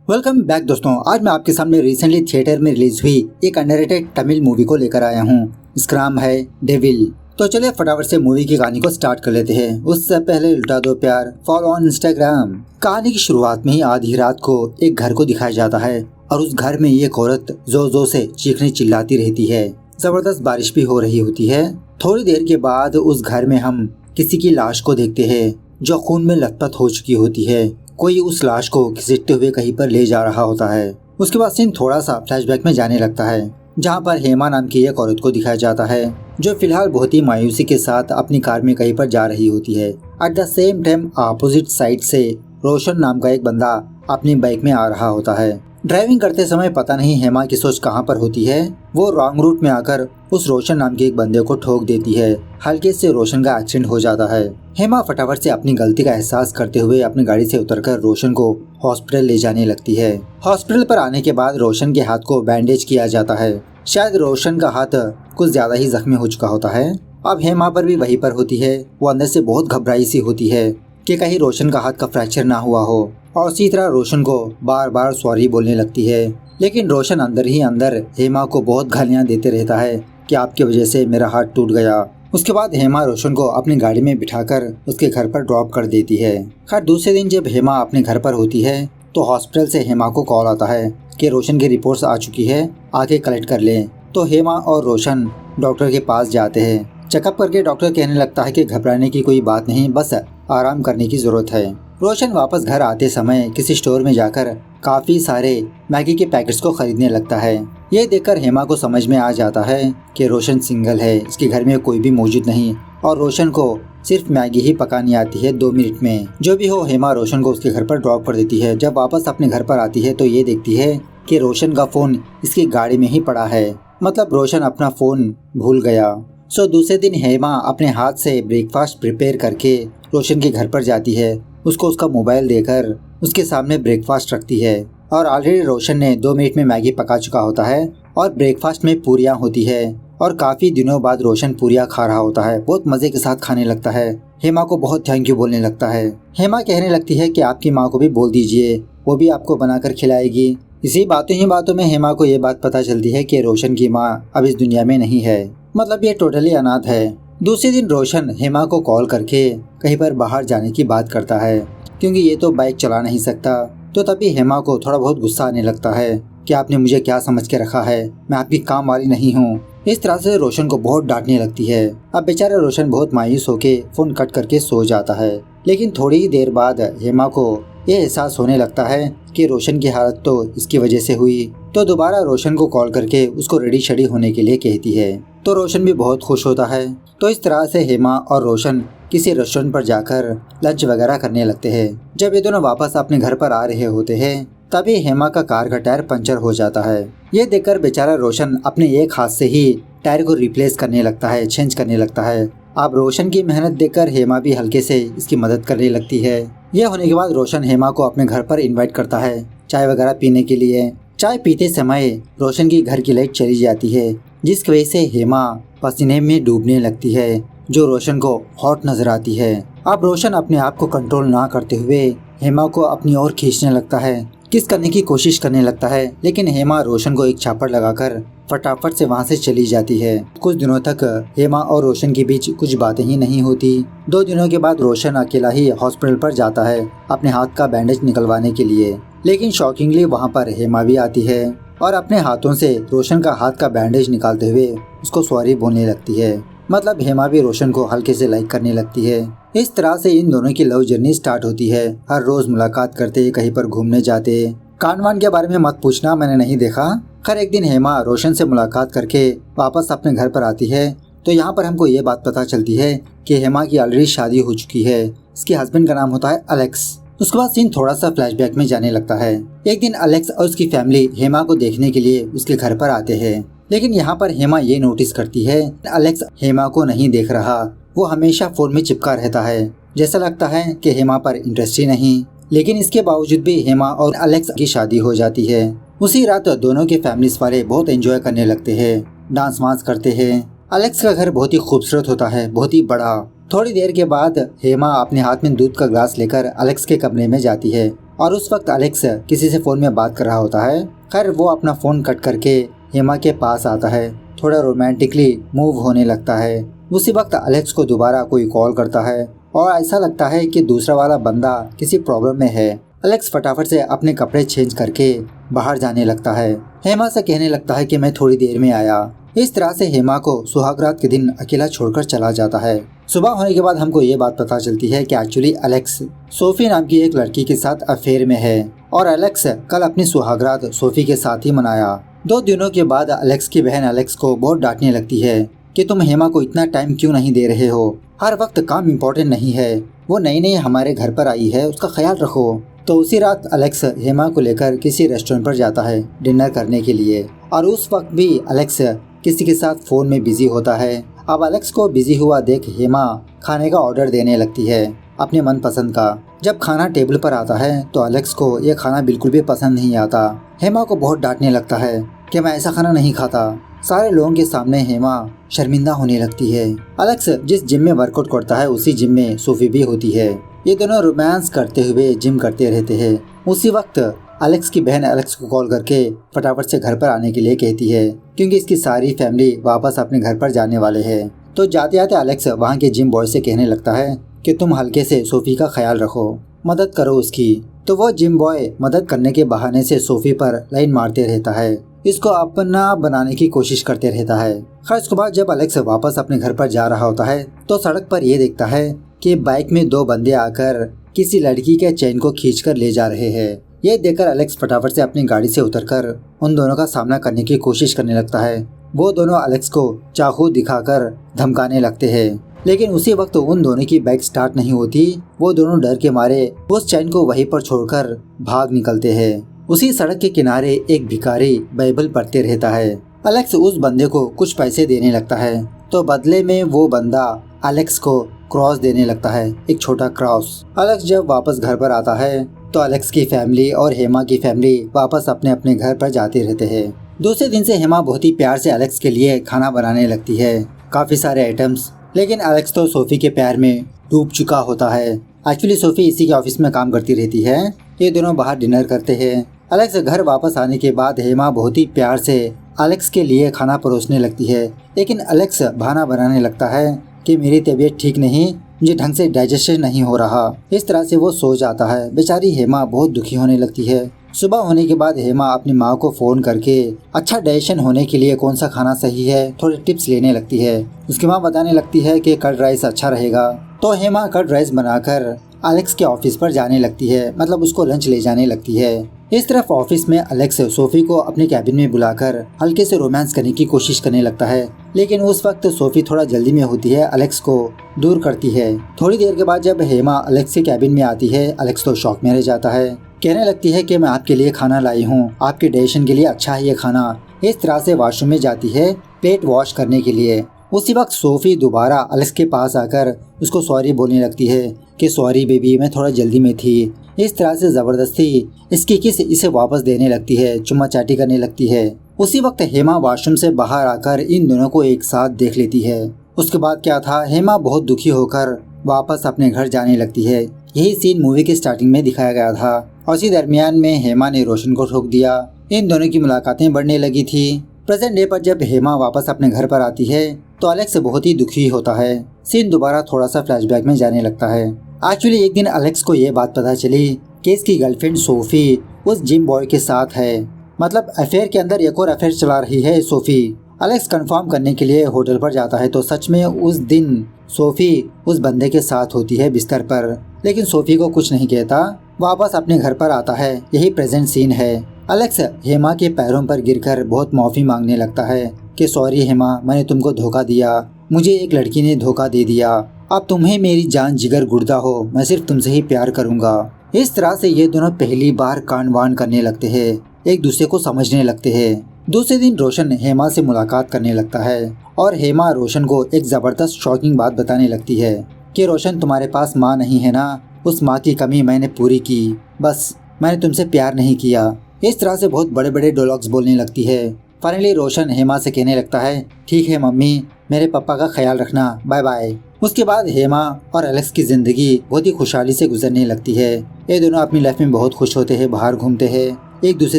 Welcome back दोस्तों। आज मैं आपके सामने रिसेंटली थिएटर में रिलीज हुई एक अंडररेटेड तमिल मूवी को लेकर आया हूँ। इसका नाम है डेविल। तो चलिए फटाफट से मूवी की कहानी को स्टार्ट कर लेते हैं। उससे पहले लुटा दो प्यार, फॉलो ऑन इंस्टाग्राम। कहानी की शुरुआत में ही आधी रात को एक घर को दिखाया जाता है और उस घर में एक औरत जोर जोर से चीखने चिल्लाती रहती है। जबरदस्त बारिश भी हो रही होती है। थोड़ी देर के बाद उस घर में हम किसी की लाश को देखते हैं जो खून में लथपथ हो चुकी होती है। कोई उस लाश को घसीटते हुए कहीं पर ले जा रहा होता है। उसके बाद सीन थोड़ा सा फ्लैशबैक में जाने लगता है, जहां पर हेमा नाम की एक औरत को दिखाया जाता है जो फिलहाल बहुत ही मायूसी के साथ अपनी कार में कहीं पर जा रही होती है। At the same time opposite side से रोशन नाम का एक बंदा अपनी बाइक में आ रहा होता है। ड्राइविंग करते समय पता नहीं हेमा की सोच कहां पर होती है, वो रॉन्ग रूट में आकर उस रोशन नाम के एक बंदे को ठोक देती है। हल्के से रोशन का एक्सीडेंट हो जाता है। हेमा फटाफट से अपनी गलती का एहसास करते हुए अपनी गाड़ी से उतरकर रोशन को हॉस्पिटल ले जाने लगती है। हॉस्पिटल पर आने के बाद रोशन के हाथ को बैंडेज किया जाता है। शायद रोशन का हाथ कुछ ज्यादा ही जख्मी हो चुका होता है। अब हेमा पर भी वहीं पर होती है। वो अंदर से बहुत घबराई सी होती है कि कहीं रोशन का हाथ का फ्रैक्चर ना हुआ हो, और इसी तरह रोशन को बार बार सॉरी बोलने लगती है। लेकिन रोशन अंदर ही अंदर हेमा को बहुत गालियां देते रहता है कि आपकी वजह से मेरा हाथ टूट गया। उसके बाद हेमा रोशन को अपनी गाड़ी में बिठाकर उसके घर पर ड्रॉप कर देती है। खैर दूसरे दिन जब हेमा अपने घर पर होती है तो हॉस्पिटल से हेमा को कॉल आता है कि रोशन की रिपोर्ट्स आ चुकी है, आके कलेक्ट कर लें। तो हेमा और रोशन डॉक्टर के पास जाते हैं। चेकअप करके डॉक्टर कहने लगता है कि घबराने की कोई बात नहीं, बस आराम करने की जरूरत है। रोशन वापस घर आते समय किसी स्टोर में जाकर काफी सारे मैगी के पैकेट्स को खरीदने लगता है। ये देखकर हेमा को समझ में आ जाता है कि रोशन सिंगल है, इसके घर में कोई भी मौजूद नहीं और रोशन को सिर्फ मैगी ही पकानी आती है 2 मिनट में। जो भी हो, हेमा रोशन को उसके घर पर ड्रॉप कर देती है। जब वापस अपने घर पर आती है तो ये देखती है कि रोशन का फोन इसकी गाड़ी में ही पड़ा है, मतलब रोशन अपना फोन भूल गया। सो दूसरे दिन हेमा अपने हाथ से ब्रेकफास्ट प्रिपेयर करके रोशन के घर पर जाती है। उसको उसका मोबाइल देकर उसके सामने ब्रेकफास्ट रखती है और ऑलरेडी रोशन ने 2 मिनट में मैगी पका चुका होता है और ब्रेकफास्ट में पूरियां होती है और काफी दिनों बाद रोशन पूरियां खा रहा होता है। बहुत मजे के साथ खाने लगता है। हेमा को बहुत थैंक यू बोलने लगता है। हेमा कहने लगती है कि आपकी माँ को भी बोल दीजिए, वो भी आपको बनाकर खिलाएगी। इसी बातों ही बातों में हेमा को ये बात पता चलती है कि रोशन की माँ अब इस दुनिया में नहीं है, मतलब ये टोटली अनाथ है। दूसरे दिन रोशन हेमा को कॉल करके कहीं पर बाहर जाने की बात करता है क्योंकि ये तो बाइक चला नहीं सकता। तो तभी हेमा को थोड़ा बहुत गुस्सा आने लगता है कि आपने मुझे क्या समझ के रखा है, मैं आपकी काम वाली नहीं हूँ। इस तरह से रोशन को बहुत डांटने लगती है। अब बेचारा रोशन बहुत मायूस होके फोन कट करके सो जाता है। लेकिन थोड़ी ही देर बाद हेमा को ये एहसास होने लगता है कि रोशन की हालत तो इसकी वजह से हुई। तो दोबारा रोशन को कॉल करके उसको रेडी शेडी होने के लिए कहती है। तो रोशन भी बहुत खुश होता है। तो इस तरह से हेमा और रोशन किसी रेस्टोरेंट पर जाकर लंच वगैरह करने लगते हैं। जब ये दोनों वापस अपने घर पर आ रहे होते हैं तभी हेमा का कार का टायर पंचर हो जाता है। ये देखकर बेचारा रोशन अपने एक हाथ से ही टायर को रिप्लेस करने लगता है, चेंज करने लगता है। अब रोशन की मेहनत देखकर हेमा भी हल्के से इसकी मदद करने लगती है। यह होने के बाद रोशन हेमा को अपने घर पर इनवाइट करता है चाय वगैरह पीने के लिए। चाय पीते समय रोशन की घर की लाइट चली जाती है, जिसकी वजह से हेमा पसीने में डूबने लगती है, जो रोशन को हॉट नजर आती है। अब रोशन अपने आप को कंट्रोल ना करते हुए हेमा को अपनी ओर खींचने लगता है, किस करने की कोशिश करने लगता है। लेकिन हेमा रोशन को एक छापड़ लगाकर फटाफट से वहां से चली जाती है। कुछ दिनों तक हेमा और रोशन के बीच कुछ बातें ही नहीं होती। 2 दिनों के बाद रोशन अकेला ही हॉस्पिटल पर जाता है अपने हाथ का बैंडेज निकलवाने के लिए। लेकिन शॉकिंगली वहाँ पर हेमा भी आती है और अपने हाथों से रोशन का हाथ का बैंडेज निकालते हुए उसको सॉरी बोलने लगती है। मतलब हेमा भी रोशन को हल्के से लाइक करने लगती है। इस तरह से इन दोनों की लव जर्नी स्टार्ट होती है। हर रोज मुलाकात करते, कहीं पर घूमने जाते। कांडवान के बारे में मत पूछना, मैंने नहीं देखा। खैर एक दिन हेमा रोशन से मुलाकात करके वापस अपने घर पर आती है तो यहाँ पर हमको ये बात पता चलती है कि हेमा की ऑलरेडी शादी हो चुकी है। इसके हस्बैंड का नाम होता है अलेक्स। उसके बाद सीन थोड़ा सा फ्लैशबैक में जाने लगता है। एक दिन अलेक्स और उसकी फैमिली हेमा को देखने के लिए उसके घर पर आते हैं। लेकिन यहाँ पर हेमा ये नोटिस करती है अलेक्स हेमा को नहीं देख रहा, वो हमेशा फोन में चिपका रहता है। जैसा लगता है कि हेमा पर इंटरेस्ट ही नहीं। लेकिन इसके बावजूद भी हेमा और अलेक्स की शादी हो जाती है। उसी रात दोनों के फैमिलीज वाले बहुत एंजॉय करने लगते हैं, डांस वांस करते हैं। अलेक्स का घर बहुत ही खूबसूरत होता है, बहुत ही बड़ा। थोड़ी देर के बाद हेमा अपने हाथ में दूध का ग्लास लेकर अलेक्स के कमरे में जाती है और उस वक्त एलेक्स किसी से फोन में बात कर रहा होता है। खैर वो अपना फोन कट करके हेमा के पास आता है, थोड़ा रोमांटिकली मूव होने लगता है। उसी वक्त एलेक्स को दोबारा कोई कॉल करता है और ऐसा लगता है कि दूसरा वाला बंदा किसी प्रॉब्लम में है। एलेक्स फटाफट से अपने कपड़े चेंज करके बाहर जाने लगता है। हेमा से कहने लगता है कि मैं थोड़ी देर में आया। इस तरह से हेमा को सुहागरात के दिन अकेला छोड़कर चला जाता है। सुबह होने के बाद हमको ये बात पता चलती है कि एक्चुअली एलेक्स सोफी नाम की एक लड़की के साथ अफेयर में है और एलेक्स कल अपनी सुहागरात सोफी के साथ ही मनाया। 2 दिनों के बाद एलेक्स की बहन एलेक्स को बहुत डांटने लगती है कि तुम हेमा को इतना टाइम क्यों नहीं दे रहे हो, हर वक्त काम इम्पोर्टेंट नहीं है, वो नई नई हमारे घर पर आई है, उसका ख्याल रखो। तो उसी रात एलेक्स हेमा को लेकर किसी रेस्टोरेंट पर जाता है डिनर करने के लिए और उस वक्त भी एलेक्स किसी के साथ फोन में बिजी होता है। अब एलेक्स को बिजी हुआ देख हेमा खाने का ऑर्डर देने लगती है अपने मनपसंद का। जब खाना टेबल पर आता है तो एलेक्स को ये खाना बिल्कुल भी पसंद नहीं आता। हेमा को बहुत डांटने लगता है कि मैं ऐसा खाना नहीं खाता। सारे लोगों के सामने हेमा शर्मिंदा होने लगती है। एलेक्स जिस जिम में वर्कआउट करता है उसी जिम में सोफी भी होती है। ये दोनों रोमांस करते हुए जिम करते रहते हैं। उसी वक्त एलेक्स की बहन एलेक्स को कॉल करके फटाफट से घर पर आने के लिए कहती है क्योंकि इसकी सारी फैमिली वापस अपने घर पर जाने वाले हैं। तो जाते जाते एलेक्स वहाँ के जिम बॉय से कहने लगता है कि तुम हल्के से सोफी का ख्याल रखो, मदद करो उसकी। तो वो जिम बॉय मदद करने के बहाने से सोफी पर लाइन मारते रहता है, इसको अपना बनाने की कोशिश करते रहता है। खैर उसके बाद जब एलेक्स वापस अपने घर पर जा रहा होता है तो सड़क पर ये देखता है कि बाइक में 2 बंदे आकर किसी लड़की के चेन को खींचकर ले जा रहे हैं। ये देखकर एलेक्स फटाफट से अपनी गाड़ी से उतरकर उन दोनों का सामना करने की कोशिश करने लगता है। वो दोनों एलेक्स को चाकू दिखाकर धमकाने लगते हैं, लेकिन उसी वक्त उन दोनों की बाइक स्टार्ट नहीं होती। वो दोनों डर के मारे उस चैन को वहीं पर छोड़कर भाग निकलते हैं। उसी सड़क के किनारे एक भिखारी बाइबल पढ़ते रहता है। एलेक्स उस बंदे को कुछ पैसे देने लगता है तो बदले में वो बंदा एलेक्स को क्रॉस देने लगता है, एक छोटा क्रॉस। एलेक्स जब वापस घर पर आता है तो एलेक्स की फैमिली और हेमा की फैमिली वापस अपने अपने घर पर जाते रहते हैं। दूसरे दिन से हेमा बहुत ही प्यार से एलेक्स के लिए खाना बनाने लगती है, काफ़ी सारे आइटम्स। लेकिन एलेक्स तो सोफी के प्यार में डूब चुका होता है। एक्चुअली सोफी इसी के ऑफिस में काम करती रहती है। ये दोनों बाहर डिनर करते हैं। एलेक्स घर वापस आने के बाद हेमा बहुत ही प्यार से एलेक्स के लिए खाना परोसने लगती है, लेकिन एलेक्स बहाना बनाने लगता है कि मेरी तबीयत ठीक नहीं, मुझे ढंग से डाइजेशन नहीं हो रहा। इस तरह से वो सो जाता है। बेचारी हेमा बहुत दुखी होने लगती है। सुबह होने के बाद हेमा अपनी माँ को फ़ोन करके अच्छा डाइजेशन होने के लिए कौन सा खाना सही है थोड़े टिप्स लेने लगती है। उसकी माँ बताने लगती है कि कर्ड राइस अच्छा रहेगा। तो हेमा कर्ड राइस बनाकर एलेक्स के ऑफिस पर जाने लगती है, मतलब उसको लंच ले जाने लगती है। इस तरफ ऑफिस में एलेक्स सोफी को अपने कैबिन में बुलाकर हल्के से रोमांस करने की कोशिश करने लगता है, लेकिन उस वक्त सोफी थोड़ा जल्दी में होती है, एलेक्स को दूर करती है। थोड़ी देर के बाद जब हेमा एलेक्स के कैबिन में आती है, एलेक्स तो शॉक में रह जाता है। कहने लगती है कि मैं आपके लिए खाना लाई हूँ, आपके डाइजेशन के लिए अच्छा है ये खाना। इस तरह से वॉशरूम में जाती है प्लेट वॉश करने के लिए। उसी वक्त सोफी दोबारा एलेक्स के पास आकर उसको सॉरी बोलने लगती है कि सॉरी बेबी, मैं थोड़ा जल्दी में थी। इस तरह से ज़बरदस्ती इसकी किस इसे वापस देने लगती है, चुम्मा चाटी करने लगती है। उसी वक्त हेमा वॉशरूम से बाहर आकर इन दोनों को एक साथ देख लेती है। उसके बाद क्या था, हेमा बहुत दुखी होकर वापस अपने घर जाने लगती है। यही सीन मूवी के स्टार्टिंग में दिखाया गया था और इसी दरमियान में हेमा ने रोशन को ठोक दिया। इन दोनों की मुलाकातें बढ़ने लगी थी। प्रेजेंट डे पर जब हेमा वापस अपने घर पर आती है तो एलेक्स बहुत ही दुखी होता है। सीन दोबारा थोड़ा सा फ्लैशबैक में जाने लगता है। एक्चुअली एक दिन एलेक्स को ये बात पता चली कि इसकी गर्लफ्रेंड सोफी उस जिम बॉय के साथ है, मतलब अफेयर के अंदर एक और अफेयर चला रही है सोफी। एलेक्स कंफर्म करने के लिए होटल पर जाता है तो सच में उस दिन सोफी उस बंदे के साथ होती है बिस्तर पर, लेकिन सोफी को कुछ नहीं कहता। वापस अपने घर पर आता है। यही प्रेजेंट सीन है। एलेक्स हेमा के पैरों पर गिरकर बहुत माफ़ी मांगने लगता है कि सॉरी हेमा, मैंने तुमको धोखा दिया, मुझे एक लड़की ने धोखा दे दिया। अब तुम्हें मेरी जान जिगर गुर्दा हो, मैं सिर्फ तुमसे ही प्यार करूँगा। इस तरह से ये दोनों पहली बार कांड वान करने लगते हैं, एक दूसरे को समझने लगते हैं। दूसरे दिन रोशन हेमा से मुलाकात करने लगता है और हेमा रोशन को एक ज़बरदस्त शॉकिंग बात बताने लगती है कि रोशन, तुम्हारे पास माँ नहीं है ना, उस माँ की कमी मैंने पूरी की, बस मैंने तुमसे प्यार नहीं किया। इस तरह से बहुत बड़े बड़े डायलॉग्स बोलने लगती है। फाइनली रोशन हेमा से कहने लगता है, ठीक है मम्मी, मेरे पापा का ख्याल रखना, बाय बाय। उसके बाद हेमा और एलेक्स की जिंदगी बहुत ही खुशहाली से गुजरने लगती है। ये दोनों अपनी लाइफ में बहुत खुश होते हैं, बाहर घूमते हैं, एक दूसरे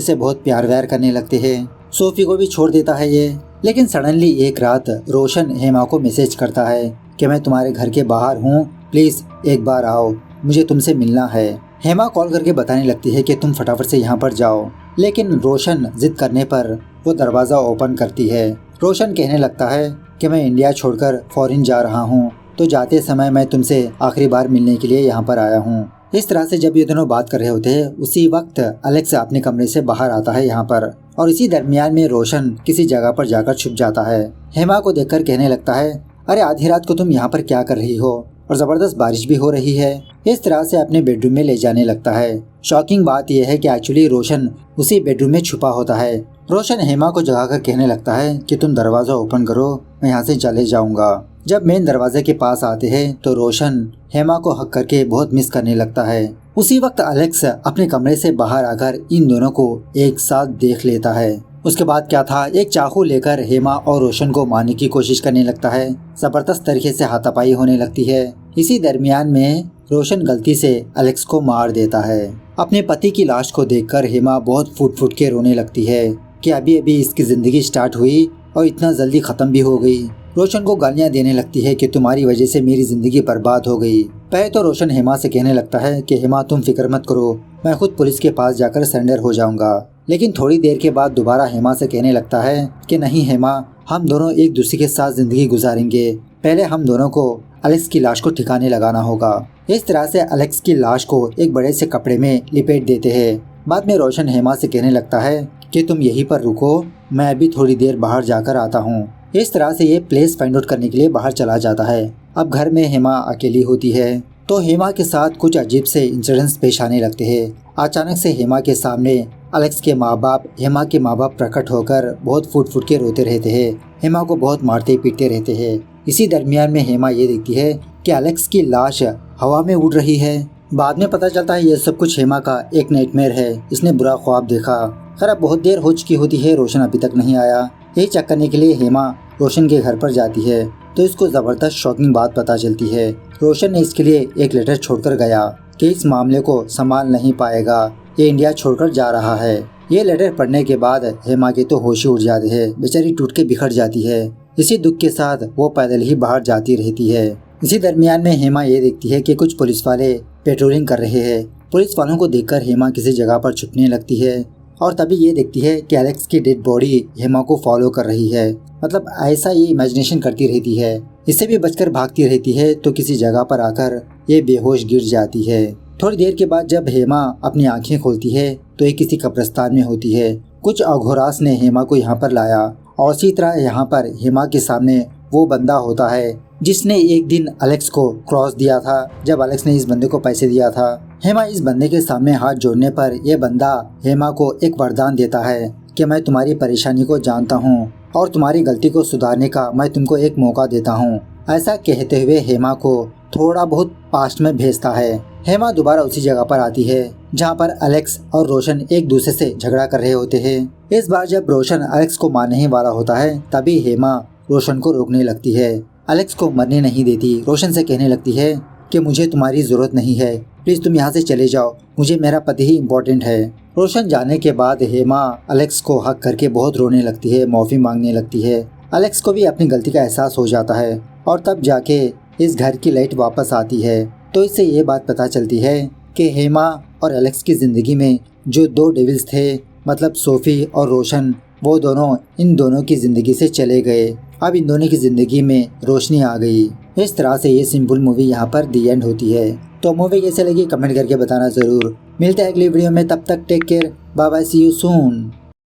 से बहुत प्यार व्यार करने लगते हैं। सोफी को भी छोड़ देता है ये। लेकिन सडनली एक रात रोशन हेमा को मैसेज करता है कि मैं तुम्हारे घर के बाहर हूँ, प्लीज एक बार आओ, मुझे तुमसे मिलना है। हेमा कॉल करके बताने लगती है कि तुम फटाफट से यहाँ पर जाओ, लेकिन रोशन जिद करने पर वो दरवाज़ा ओपन करती है। रोशन कहने लगता है कि मैं इंडिया छोड़कर फॉरेन जा रहा हूँ, तो जाते समय मैं तुमसे आखिरी बार मिलने के लिए यहाँ पर आया हूँ। इस तरह से जब ये दोनों बात कर रहे होते हैं, उसी वक्त एलेक्स अपने कमरे से बाहर आता है यहाँ पर, और इसी दरमियान में रोशन किसी जगह पर जाकर छुप जाता है। हेमा को देखकर कहने लगता है, अरे आधी रात को तुम यहाँ पर क्या कर रही हो, और जबरदस्त बारिश भी हो रही है। इस तरह से अपने बेडरूम में ले जाने लगता है। शॉकिंग बात यह है कि एक्चुअली रोशन उसी बेडरूम में छुपा होता है। रोशन हेमा को जगाकर कहने लगता है कि तुम दरवाजा ओपन करो, मैं यहाँ से चले जाऊंगा। जब मेन दरवाजे के पास आते हैं तो रोशन हेमा को हक करके बहुत मिस करने लगता है। उसी वक्त एलेक्स अपने कमरे से बाहर आकर इन दोनों को एक साथ देख लेता है। उसके बाद क्या था, एक चाकू लेकर हेमा और रोशन को मारने की कोशिश करने लगता है। जबरदस्त तरीके से हाथापाई होने लगती है। इसी दरमियान में रोशन गलती से एलेक्स को मार देता है। अपने पति की लाश को देखकर हेमा बहुत फूट फूट के रोने लगती है कि अभी अभी इसकी जिंदगी स्टार्ट हुई और इतना जल्दी खत्म भी हो गई। रोशन को गालियां देने लगती है कि तुम्हारी वजह से मेरी जिंदगी बर्बाद हो गई। पहले तो रोशन हेमा से कहने लगता है कि हेमा तुम फिक्र मत करो, मैं खुद पुलिस के पास जाकर सरेंडर हो जाऊंगा। लेकिन थोड़ी देर के बाद दोबारा हेमा से कहने लगता है कि नहीं हेमा, हम दोनों एक दूसरे के साथ जिंदगी गुजारेंगे, पहले हम दोनों को एलेक्स की लाश को ठिकाने लगाना होगा। इस तरह से एलेक्स की लाश को एक बड़े से कपड़े में लिपेट देते हैं। बाद में रोशन हेमा से कहने लगता है कि तुम यहीं पर रुको, मैं अभी थोड़ी देर बाहर जाकर आता हूँ। इस तरह से ये प्लेस फाइंड आउट करने के लिए बाहर चला जाता है। अब घर में हेमा अकेली होती है तो हेमा के साथ कुछ अजीब से इंसिडेंट्स पेश आने लगते हैं। अचानक से हेमा के सामने एलेक्स के माँ बाप, हेमा के माँ बाप प्रकट होकर बहुत फुट फुट के रोते रहते हैं, हेमा को बहुत मारते पीटते रहते हैं। इसी दरमियान में हेमा ये देखती है कि एलेक्स की लाश हवा में उड़ रही है। बाद में पता चलता है ये सब कुछ हेमा का एक नाइटमेयर है, इसने बुरा ख्वाब देखा। खैर बहुत देर हो चुकी होती है, रोशन अभी तक नहीं आया। यही चेक करने के लिए हेमा रोशन के घर पर जाती है तो इसको जबरदस्त शॉकिंग बात पता चलती है। रोशन ने इसके लिए एक लेटर छोड़कर गया कि इस मामले को संभाल नहीं पाएगा, ये इंडिया छोड़कर जा रहा है। ये लेटर पढ़ने के बाद हेमा के तो होश ही उड़ जाते हैं, बेचारी टूट के बिखर जाती है। इसी दुख के साथ वो पैदल ही बाहर जाती रहती है। इसी दरमियान में हेमा ये देखती है कि कुछ पुलिस वाले पेट्रोलिंग कर रहे हैं। पुलिस वालों को देखकर हेमा किसी जगह पर छुपने लगती है और तभी ये देखती है कि एलेक्स की डेड बॉडी हेमा को फॉलो कर रही है। मतलब ऐसा ये इमेजिनेशन करती रहती है। इससे भी बचकर भागती रहती है तो किसी जगह पर आकर ये बेहोश गिर जाती है। थोड़ी देर के बाद जब हेमा अपनी आंखें खोलती है तो ये किसी कब्रिस्तान में होती है। कुछ अघोरास ने हेमा को यहाँ पर लाया और इसी तरह यहाँ पर हेमा के सामने वो बंदा होता है जिसने एक दिन एलेक्स को क्रॉस दिया था, जब एलेक्स ने इस बंदे को पैसे दिया था। हेमा इस बंदे के सामने हाथ जोड़ने पर यह बंदा हेमा को एक वरदान देता है कि मैं तुम्हारी परेशानी को जानता हूँ और तुम्हारी गलती को सुधारने का मैं तुमको एक मौका देता हूँ। ऐसा कहते हुए हेमा को थोड़ा बहुत पास्ट में भेजता है। हेमा दोबारा उसी जगह पर आती है जहाँ पर एलेक्स और रोशन एक दूसरे से झगड़ा कर रहे होते हैं। इस बार जब रोशन एलेक्स को मारने ही वाला होता है तभी हेमा रोशन को रोकने लगती है। एलेक्स को मरने नहीं देती, रोशन से कहने लगती है कि मुझे तुम्हारी ज़रूरत नहीं है, प्लीज़ तुम यहाँ से चले जाओ, मुझे मेरा पति ही इम्पोर्टेंट है। रोशन जाने के बाद हेमा एलेक्स को हक करके बहुत रोने लगती है, माफ़ी मांगने लगती है। एलेक्स को भी अपनी गलती का एहसास हो जाता है और तब जाके इस घर की लाइट वापस आती है। तो इससे ये बात पता चलती है कि हेमा और एलेक्स की ज़िंदगी में जो दो डेविल्स थे, मतलब सोफ़ी और रोशन, वो दोनों इन दोनों की ज़िंदगी से चले गए। अब इन दोनों की ज़िंदगी में रोशनी आ गई। इस तरह से ये सिंपल मूवी यहाँ पर दी एंड होती है। तो मूवी कैसे लगी कमेंट करके बताना ज़रूर। मिलते हैं अगली वीडियो में, तब तक take care, bye bye, see you soon.